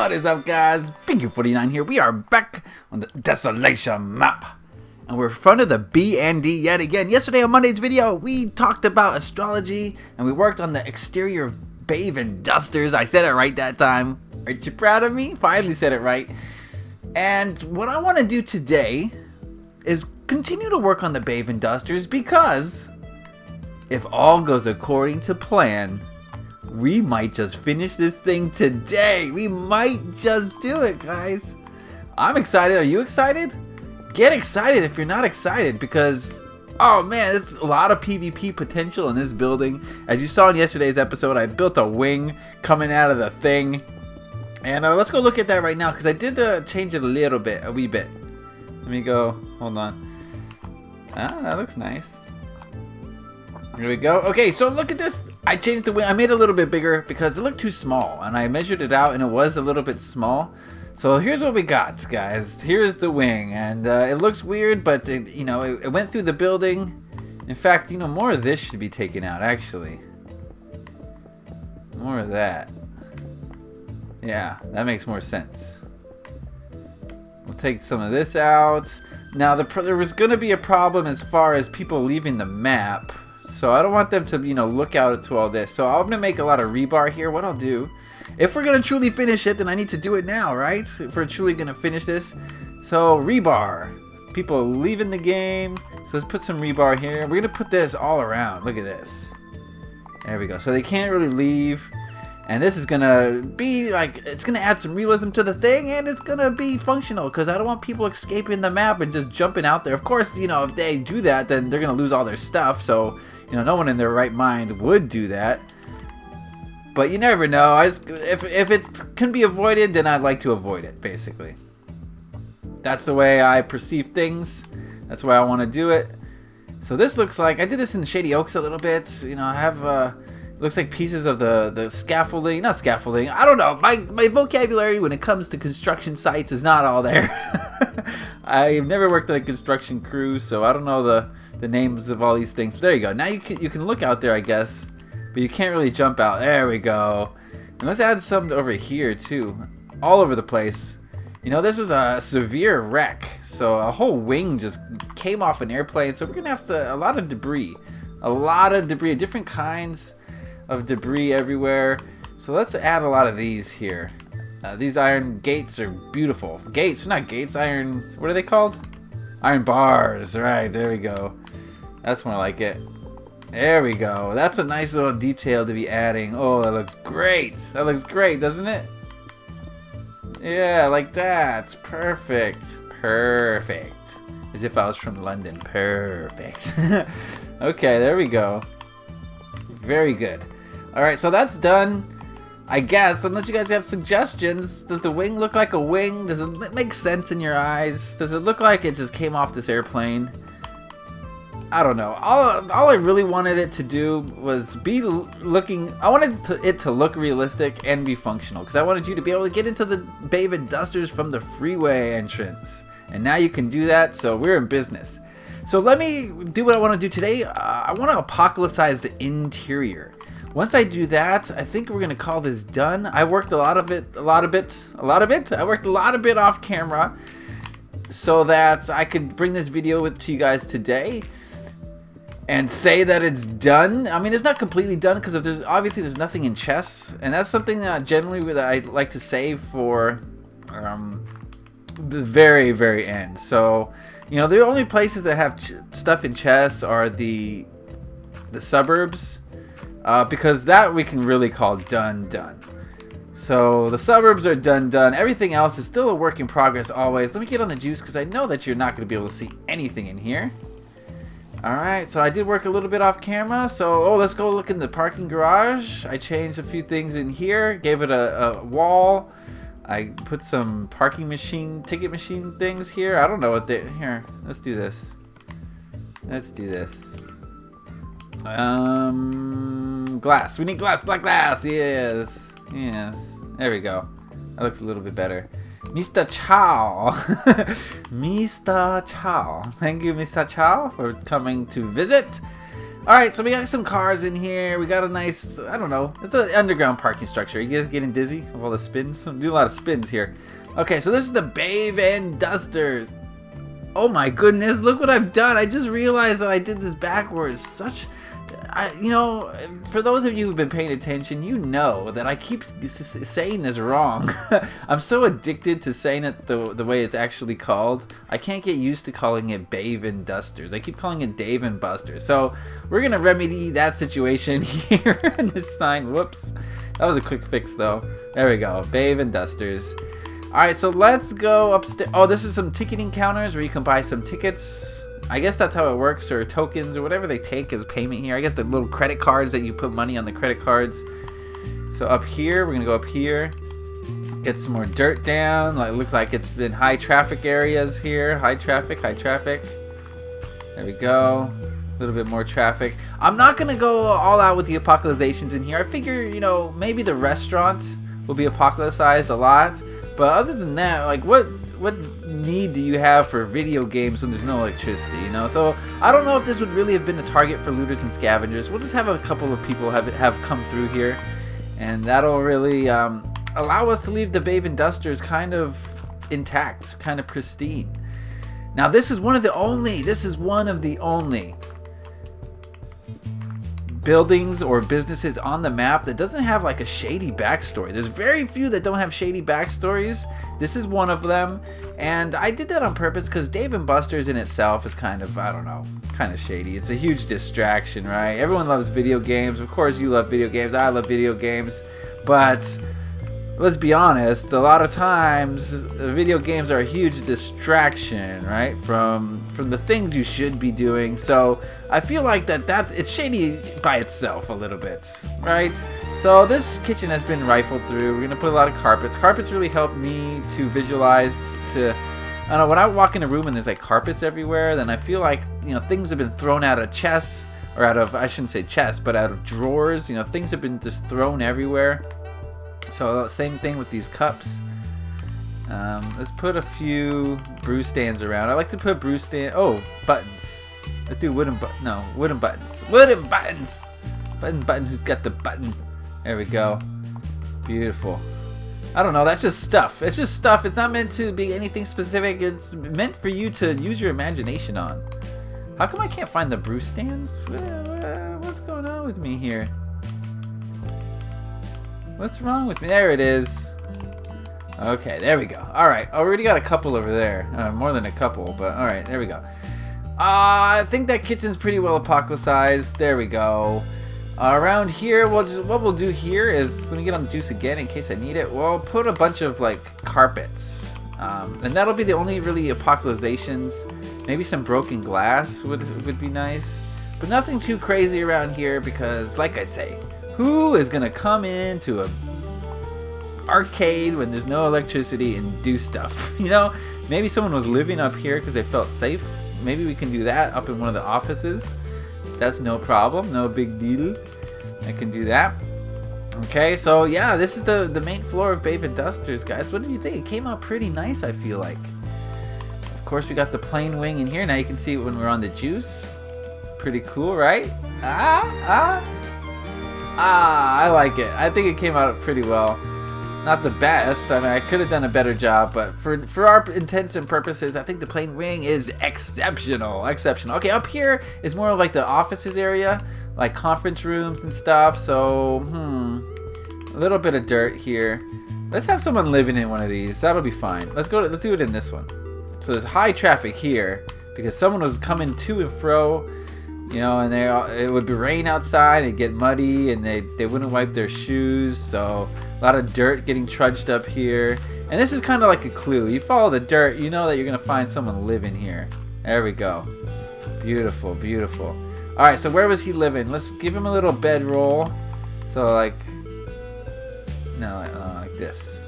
What is up, guys? Beancrew49 here. We are back on the Desolation map. And we're in front of the B&D yet again. Yesterday on Monday's video, we talked about astrology and we worked on the exterior Bave and Dusters. I said it right that time. Aren't you proud of me? Finally said it right. And what I want to do today is continue to work on the Bave and Dusters, because if all goes according to plan, we might just finish this thing today. We might just do it, guys. I'm excited. Are you excited? Get excited if you're not excited, because, oh man, there's a lot of PvP potential in this building. As you saw in yesterday's episode, I built a wing coming out of the thing. And let's go look at that right now, because I did change it a wee bit. Let me go. Hold on. Ah, that looks nice. Here we go. Okay, so look at this. I changed the wing. I made it a little bit bigger because it looked too small, and I measured it out and it was a little bit small. So here's what we got, guys. Here's the wing, and it looks weird, but it went through the building. In fact, more of this should be taken out, actually. More of that. Yeah, that makes more sense. We'll take some of this out. Now, there was going to be a problem as far as people leaving the map. So I don't want them to, look out to all this. So I'm going to make a lot of rebar here. What I'll do, if we're going to truly finish it, then I need to do it now, right? If we're truly going to finish this. So rebar. People leaving the game. So let's put some rebar here. We're going to put this all around. Look at this. There we go. So they can't really leave. And this is going to be like, it's going to add some realism to the thing, and it's going to be functional, because I don't want people escaping the map and just jumping out there. Of course, if they do that, then they're going to lose all their stuff. So, no one in their right mind would do that. But you never know. If it can be avoided, then I'd like to avoid it, basically. That's the way I perceive things. That's why I want to do it. So this looks like, I did this in Shady Oaks a little bit. I have... looks like pieces of the scaffolding. Not scaffolding. I don't know. My vocabulary when it comes to construction sites is not all there. I've never worked on a construction crew, so I don't know the names of all these things. But there you go. Now you can look out there, I guess. But you can't really jump out. There we go. And let's add some over here, too. All over the place. This was a severe wreck. So a whole wing just came off an airplane. So we're going to have a lot of debris. A lot of debris. Different kinds of debris everywhere. So let's add a lot of these here. These iron gates are beautiful. Gates, not gates, iron, what are they called? Iron bars, right, there we go. That's more like it. There we go. That's a nice little detail to be adding. Oh, that looks great. That looks great, doesn't it? Yeah, like that. Perfect. Perfect. As if I was from London. Perfect. Okay, there we go. Very good. Alright, so that's done. I guess, unless you guys have suggestions. Does the wing look like a wing? Does it make sense in your eyes? Does it look like it just came off this airplane? I don't know. All I really wanted it to do was be looking... I wanted it to look realistic and be functional, because I wanted you to be able to get into the Bave and Dusters from the freeway entrance. And now you can do that, so we're in business. So let me do what I want to do today. I want to apocalypsize the interior. Once I do that, I think we're going to call this done. I worked I worked a lot of bit off camera so that I could bring this video to you guys today and say that it's done. I mean, it's not completely done, because obviously there's nothing in chests, and that's something generally that I like to save for the very, very end. So, the only places that have stuff in chests are the suburbs. Because that we can really call done. So the suburbs are done. Everything else is still a work in progress always. Let me get on the juice, because I know that you're not going to be able to see anything in here. Alright, so I did work a little bit off camera. So, let's go look in the parking garage. I changed a few things in here. Gave it a wall. I put some ticket machine things here. I don't know what here, let's do this. Glass. We need glass. Black glass. Yes. There we go. That looks a little bit better. Mr. Chow. Mr. Chow. Thank you, Mr. Chow, for coming to visit. Alright, so we got some cars in here. We got a nice, I don't know, it's an underground parking structure. Are you guys getting dizzy of all the spins? I'm doing a lot of spins here. Okay, so this is the Dave and Dusters. Oh my goodness, look what I've done. I just realized that I did this backwards. You know, for those of you who've been paying attention, you know that I keep saying this wrong. I'm so addicted to saying it the way it's actually called. I can't get used to calling it Dave and Dusters. I keep calling it Dave and Buster. So we're going to remedy that situation here on this sign. Whoops. That was a quick fix though. There we go. Dave and Dusters. Alright, so let's go upstairs. Oh, this is some ticketing counters where you can buy some tickets. I guess that's how it works, or tokens, or whatever they take as payment here. I guess the little credit cards that you put money on the credit cards. So up here, we're gonna go up here, get some more dirt down. Like, looks like it's been high traffic areas here. High traffic, high traffic. There we go. A little bit more traffic. I'm not gonna go all out with the apocalyptizations in here. I figure, you know, maybe the restaurants will be apocalyptized a lot. But other than that, like, what need do you have for video games when there's no electricity, you know? So I don't know if this would really have been a target for looters and scavengers. We'll just have a couple of people have come through here, and that'll really allow us to leave the Dave and Dusters kind of intact, kind of pristine. Now this is one of the only buildings or businesses on the map that doesn't have like a shady backstory. There's very few that don't have shady backstories. This is one of them, and I did that on purpose because Dave and Buster's in itself is kind of, I don't know, kind of shady. It's a huge distraction, right? Everyone loves video games. Of course you love video games. I love video games, but let's be honest, a lot of times video games are a huge distraction, right, from the things you should be doing. So I feel like that it's shady by itself a little bit, right? So this kitchen has been rifled through. We're gonna put a lot of carpets. Carpets really help me to visualize, I don't know, when I walk in a room and there's like carpets everywhere, then I feel like, you know, things have been thrown out of chests, or out of, I shouldn't say chests, but out of drawers. You know, things have been just thrown everywhere. So same thing with these cups. Let's put a few brew stands around. I like to put brew stand. Oh, buttons. Let's do wooden buttons. Wooden buttons. Button. Who's got the button? There we go. Beautiful. I don't know. That's just stuff. It's just stuff. It's not meant to be anything specific. It's meant for you to use your imagination on. How come I can't find the brew stands? What's going on with me here? What's wrong with me? There it is. Okay, there we go. Alright, already got a couple over there. More than a couple, but alright, there we go. I think that kitchen's pretty well apocalyptized. There we go. Around here, what we'll do here is, let me get on the juice again in case I need it. We'll put a bunch of like carpets. And that'll be the only really apocalyptizations. Maybe some broken glass would be nice. But nothing too crazy around here because, like I say, who is gonna come into a arcade when there's no electricity and do stuff? You know, maybe someone was living up here because they felt safe. Maybe we can do that up in one of the offices. That's no problem, no big deal. I can do that. Okay, so yeah, this is the main floor of Dave and Dusters, guys. What do you think? It came out pretty nice, I feel like. Of course, we got the plain wing in here. Now you can see it when we're on the juice. Pretty cool, right? I like it. I think it came out pretty well. Not the best. I mean, I could have done a better job, but for our intents and purposes, I think the plain wing is exceptional. Exceptional. Okay, up here is more of like the offices area, like conference rooms and stuff. So, a little bit of dirt here. Let's have someone living in one of these. That'll be fine. Let's do it in this one. So there's high traffic here because someone was coming to and fro. You know, and it would be rain outside, it'd get muddy, and they wouldn't wipe their shoes, so a lot of dirt getting trudged up here. And this is kind of like a clue. You follow the dirt, you know that you're going to find someone living here. There we go. Beautiful, beautiful. Alright, so where was he living? Let's give him a little bedroll. So like, no, like this.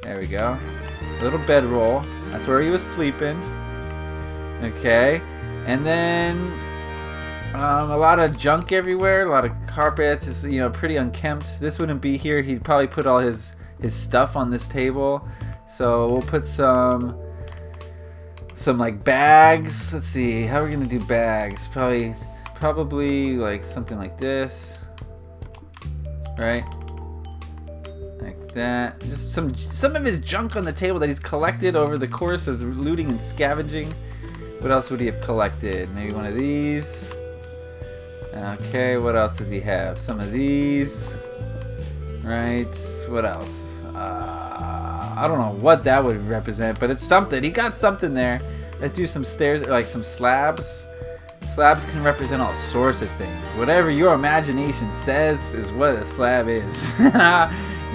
There we go. A little bedroll. That's where he was sleeping. Okay. And then a lot of junk everywhere, a lot of carpets. It's, you know, pretty unkempt. This wouldn't be here. He'd probably put all his stuff on this table. So we'll put some like bags. Let's see, how are we gonna do bags? Probably probably like something like this, right? Like that. Just some of his junk on the table that he's collected over the course of looting and scavenging. What else would he have collected? Maybe one of these. Okay, what else does he have? Some of these. Right. What else? I don't know what that would represent, but it's something. He got something there. Let's do some stairs, like some slabs. Slabs can represent all sorts of things. Whatever your imagination says is what a slab is.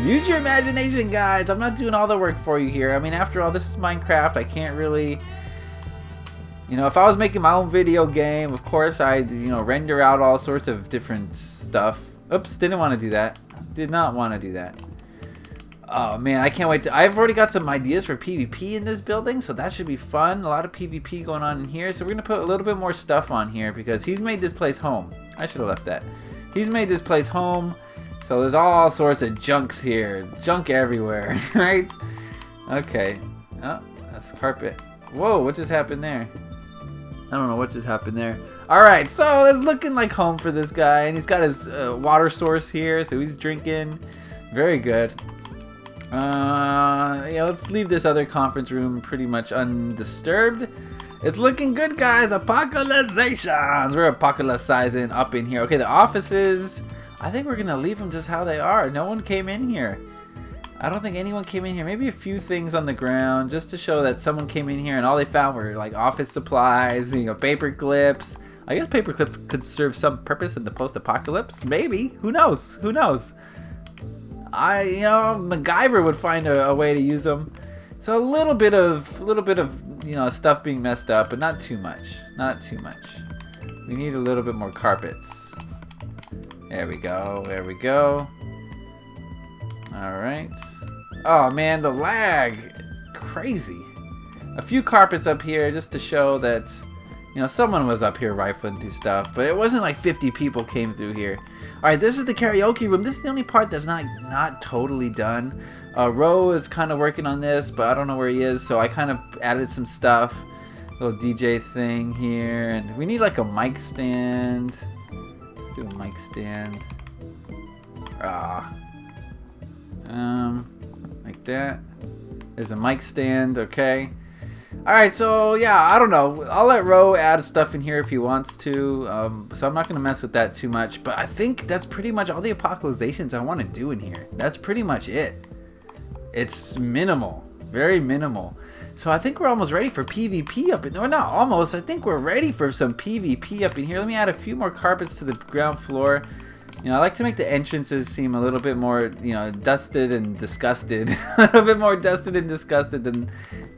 Use your imagination, guys. I'm not doing all the work for you here. I mean, after all, this is Minecraft. I can't really... You know, if I was making my own video game, of course I'd, you know, render out all sorts of different stuff. Oops, didn't want to do that. Did not want to do that. Oh man, I can't wait to... I've already got some ideas for PvP in this building, so that should be fun. A lot of PvP going on in here. So we're going to put a little bit more stuff on here because he's made this place home. I should have left that. He's made this place home, so there's all sorts of junks here. Junk everywhere, right? Okay. Oh, that's carpet. Whoa, what just happened there? I don't know what just happened there. Alright, so it's looking like home for this guy. And he's got his water source here, so he's drinking. Very good. Yeah, let's leave this other conference room pretty much undisturbed. It's looking good, guys. Apocalypsations. We're apocalypsizing up in here. Okay, the offices, I think we're going to leave them just how they are. No one came in here. I don't think anyone came in here. Maybe a few things on the ground just to show that someone came in here and all they found were like office supplies, you know, paper clips. I guess paper clips could serve some purpose in the post-apocalypse. Maybe. Who knows? Who knows? You know, MacGyver would find a way to use them. So a little bit of, you know, stuff being messed up, but not too much. Not too much. We need a little bit more carpets. There we go. There we go. All right. Oh man, the lag, crazy. A few carpets up here just to show that, you know, someone was up here rifling through stuff, but it wasn't like 50 people came through here. All right, this is the karaoke room. This is the only part that's not totally done. Ro is kind of working on this, but I don't know where he is, so I kind of added some stuff. Little DJ thing here, and we need like a mic stand. Let's do a mic stand. Like that. There's a mic stand, okay. Alright, so yeah, I don't know. I'll let Ro add stuff in here if he wants to. So I'm not going to mess with that too much. But I think that's pretty much all the apocalypsations I want to do in here. That's pretty much it. It's minimal. Very minimal. So I think we're almost ready for PvP up in there. Or not almost. I think we're ready for some PvP up in here. Let me add a few more carpets to the ground floor. You know, I like to make the entrances seem a little bit more, you know, dusted and disgusted. A little bit more dusted and disgusted than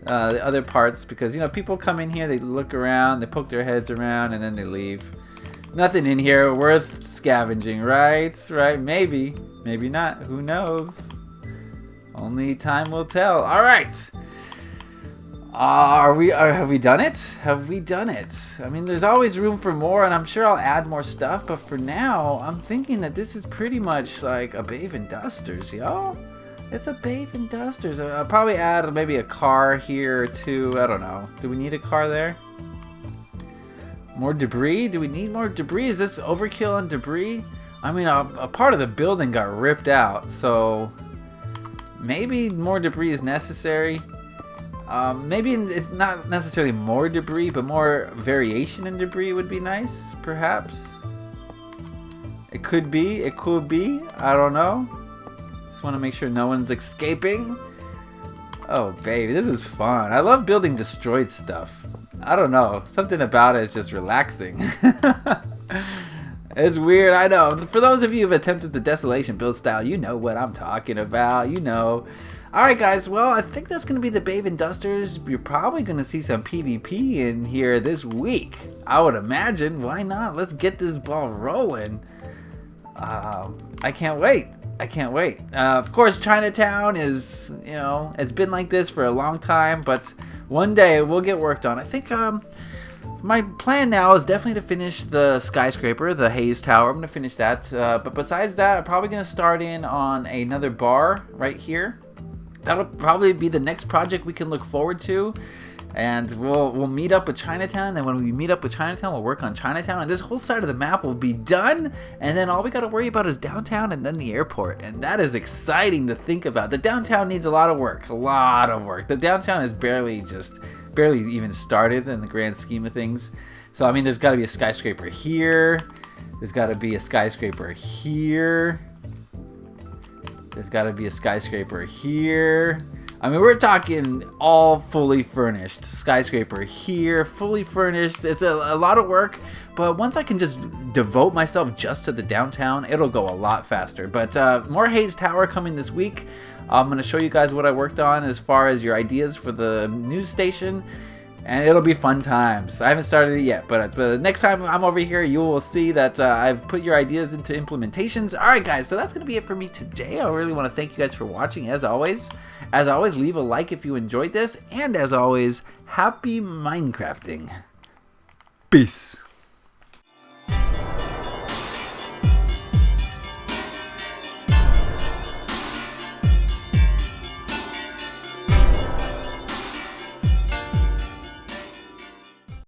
the other parts. Because, you know, people come in here, they look around, they poke their heads around, and then they leave. Nothing in here worth scavenging, right? Right? Maybe. Maybe not. Who knows? Only time will tell. All right. Have we done it? Have we done it? I mean, there's always room for more, and I'm sure I'll add more stuff, but for now, I'm thinking that this is pretty much like a Dave and Dusters, y'all. It's a Dave and Dusters. I'll probably add maybe a car here or two. I don't know. Do we need a car there? More debris? Do we need more debris? Is this overkill on debris? I mean, a part of the building got ripped out, so maybe more debris is necessary. Maybe it's not necessarily more debris, but more variation in debris would be nice, perhaps. It could be, I don't know. Just want to make sure no one's escaping. Oh, baby, this is fun. I love building destroyed stuff. I don't know, something about it is just relaxing. It's weird, I know. For those of you who've attempted the Desolation build style, you know what I'm talking about, you know. Alright guys, well I think that's going to be the Dave and Dusters. You're probably going to see some PvP in here this week. I would imagine. Why not? Let's get this ball rolling. I can't wait. I can't wait. Of course, Chinatown is, you know, it's been like this for a long time, but one day it will get worked on. I think my plan now is definitely to finish the skyscraper, the Hayes Tower. I'm going to finish that. But besides that, I'm probably going to start in on another bar right here. That'll probably be the next project we can look forward to. And we'll meet up with Chinatown. Then when we meet up with Chinatown, we'll work on Chinatown. And this whole side of the map will be done. And then all we got to worry about is downtown and then the airport. And that is exciting to think about. The downtown needs a lot of work. A lot of work. The downtown is barely even started in the grand scheme of things. So, I mean, there's got to be a skyscraper here. There's got to be a skyscraper here. There's got to be a skyscraper here. I mean, we're talking all fully furnished. Skyscraper here, fully furnished. It's a lot of work, but once I can just devote myself just to the downtown, it'll go a lot faster. But more Hayes Tower coming this week. I'm going to show you guys what I worked on as far as your ideas for the news station. And it'll be fun times. I haven't started it yet, but next time I'm over here, you will see that I've put your ideas into implementations. All right, guys, so that's going to be it for me today. I really want to thank you guys for watching, as always. As always, leave a like if you enjoyed this. And as always, happy Minecrafting. Peace.